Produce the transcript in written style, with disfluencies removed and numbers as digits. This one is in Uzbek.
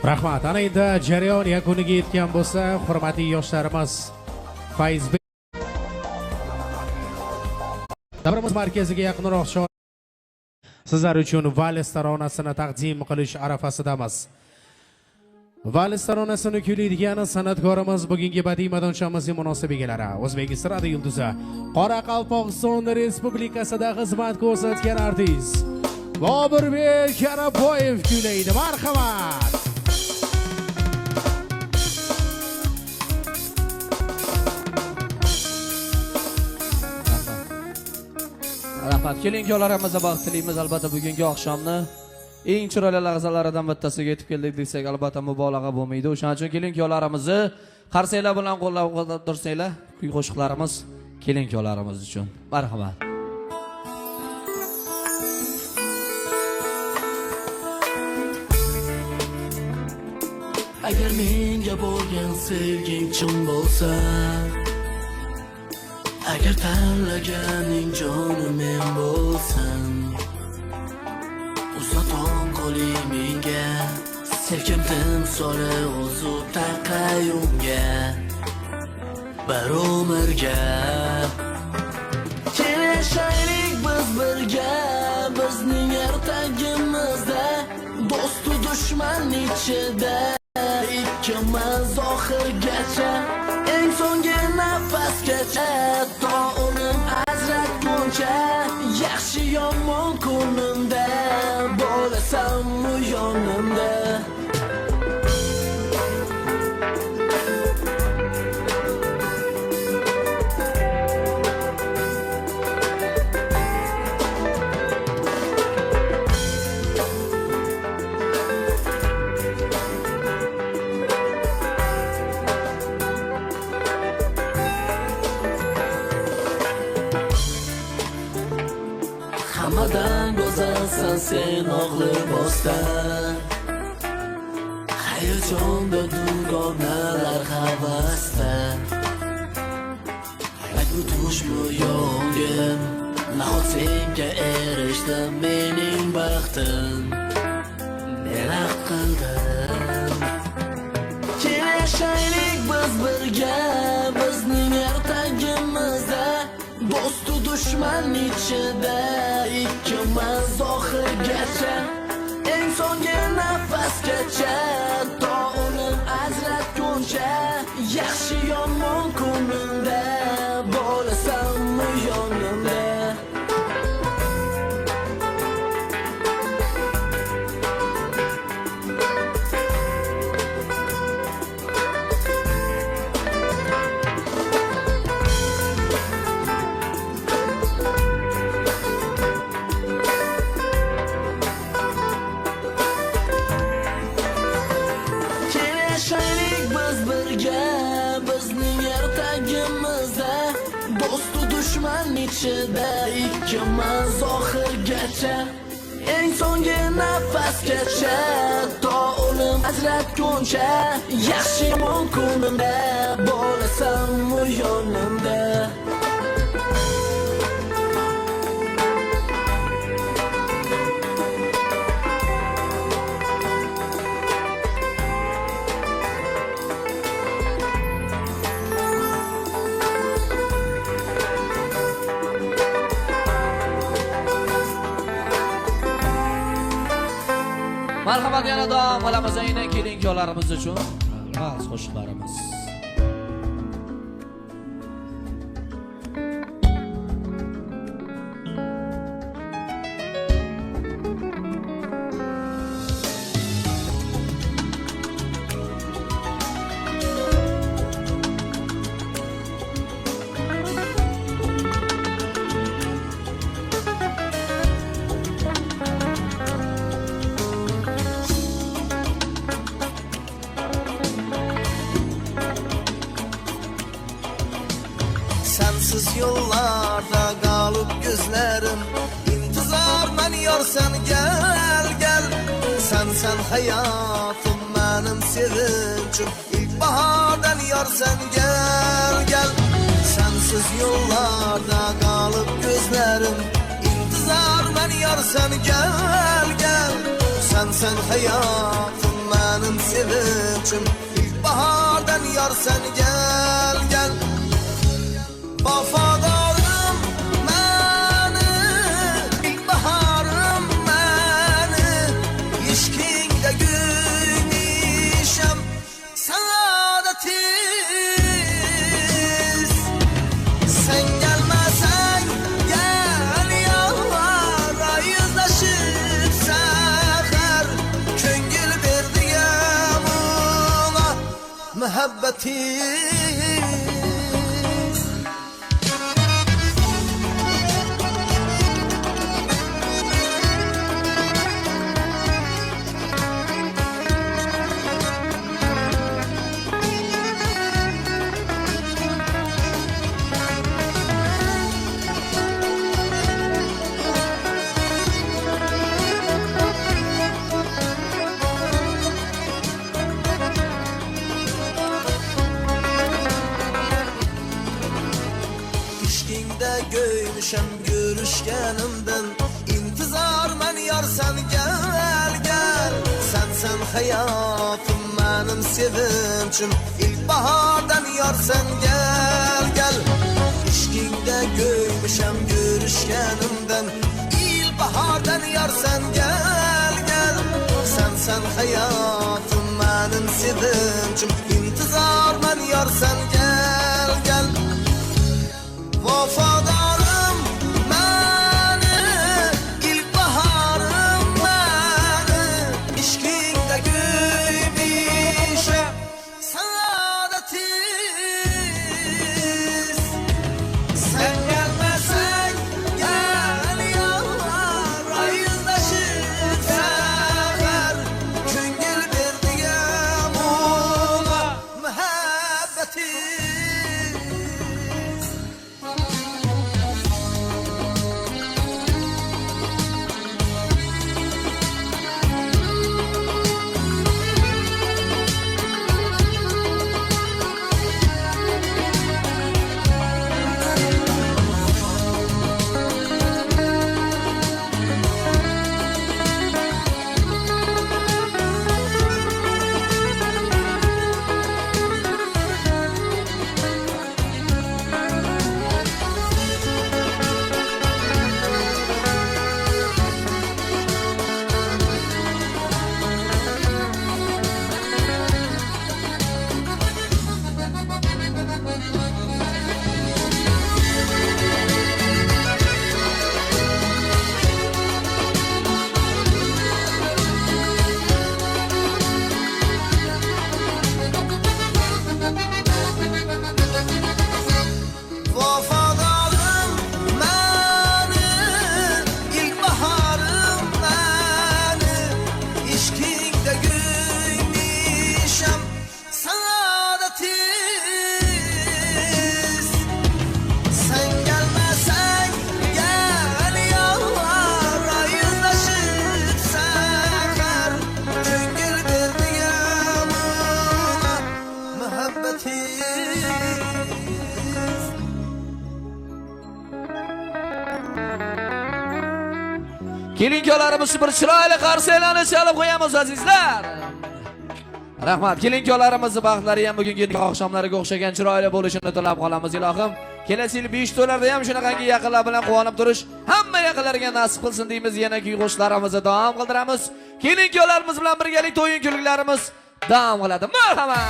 Rahmat. Ana endi jarayon yakuniga yetgan bo'lsa, hurmatli yoshlarimiz Fayzbek davrimiz markaziga yaqinroq sizlar uchun vals taronasini taqdim qilish arafasidamiz. Vals taronasini kuylaydigan san'atkorimiz bugungi badiiy maydonchamiz munosib egalari, O'zbek estrada yulduzi, Qoraqalpog'iston Respublikasida xizmat ko'rsatgan artist Boburbek Karaboyev kuylaydi. Marhamat. Rahmat. Keling-kuyovlarimizga baxt tilaymiz. Albatta bugungi oqshomni eng chiroyli lahzalaridan bittasiga yetib keldik desak, albatta mubolag'a bo'lmaydi. O'shaning uchun keling-kuyovlarimizni qarsanglar bilan qo'llab tursanglar, kuy qo'shiqlarimiz keling-kuyovlarimiz uchun. Marhamat. Agar menga bo'lgan sevging chin bo'lsa, agar tanlaganing jonim men bo'lsam, uzaton qo'ling menga, serkim timsoli o'zu taqayunga, bir umrga kelishaylik biz birga, bizning ertagimizda, do'stu dushman ichida, ikkimiz oxirgacha, eng so'nggi nafasgacha, to o'lim ajratguncha, yaxshi yomon kunimda bo'lasan yonimda. Hammadan go'zalsan sen o'g'li bostan, hayajonda dugonalar havasda, aytbu tushmu yongim, nahot senga erishdim mening baxtim, nima qildim? Kelishaylik biz birga, bizning ertagimizda, do'stu dushman ichida, ikkimiz oxirgacha, eng so'nggi nafasgacha, to o'lim ajratguncha, yaxshi yomon kunimda bo'lasan yonimda. Bizning ertagimizda, do'stu dushman ichida, ikkimiz oxirgacha, eng so'nggi nafasgacha, to o'lim ajratguncha, yaxshi yomon kunimda bo'lasan yonimda. Marhamat, yana davom qilamiz aynan keling-kuyovlarimiz uchun vals qo'shiqlarimiz. Sensiz yollarda kalıp gözlerim, intizarla yorsan gel gel. Sen hayatım benim sevincim, ilkbahardan yorsan gel gel. Sensiz yollarda kalıp gözlerim, intizarla yorsan gel gel. Sen hayatım benim sevincim, sevinçim İlkbahardan yar sen gel gel Vafadarım məni İlkbaharım məni İşkində gülmüşəm Saadetiz Sen gelmesen gel yalvara Yüzleşip seher Köngül verdiğim ona Muhabbetiz İşkinde göymüşem görüşkenimden İntizar men yar sen gel gel Sen hayatım benim sevinçim İlkbahardan yar sen gel gel İşkinde göymüşem görüşkenimden İlkbahardan yar sen gel gel Sen hayatım benim sevinçim İntizar men yar sen gel gel Vafadarım məni İlkbaharım məni İşkində gülmüşəm Saadetiz Sen gelmesen gel yalvara Yüzleşip seher Köngül verdiğim ona Muhabbetiz Vafadarım məni İlkbaharım məni İşkində gülmüşəm Saadetiz Sen gelmesen gel yalvara Yüzleşip seher Köngül verdiğim ona Muhabbetiz Kelinkolarimizni bir chiroyli qarsaklarni chalib qo'yamiz azizlar. Rahmat. Kelinkolarimizni baxtlari ham bugungi oqshomlariga o'xshagan chiroyli bo'lishini tilab qolamiz ilohim. Kelasi yil 5 to'larda ham shunaqangi yaqinlar bilan quvonib turish hamma yaqinlarga nasib qilsin deymiz. Yana kuy-qo'shiqlarimizni davom qildiramiz. Kelinkolarimiz bilan birgalik to'yin kulgularimiz davom qiladi. Marhamat.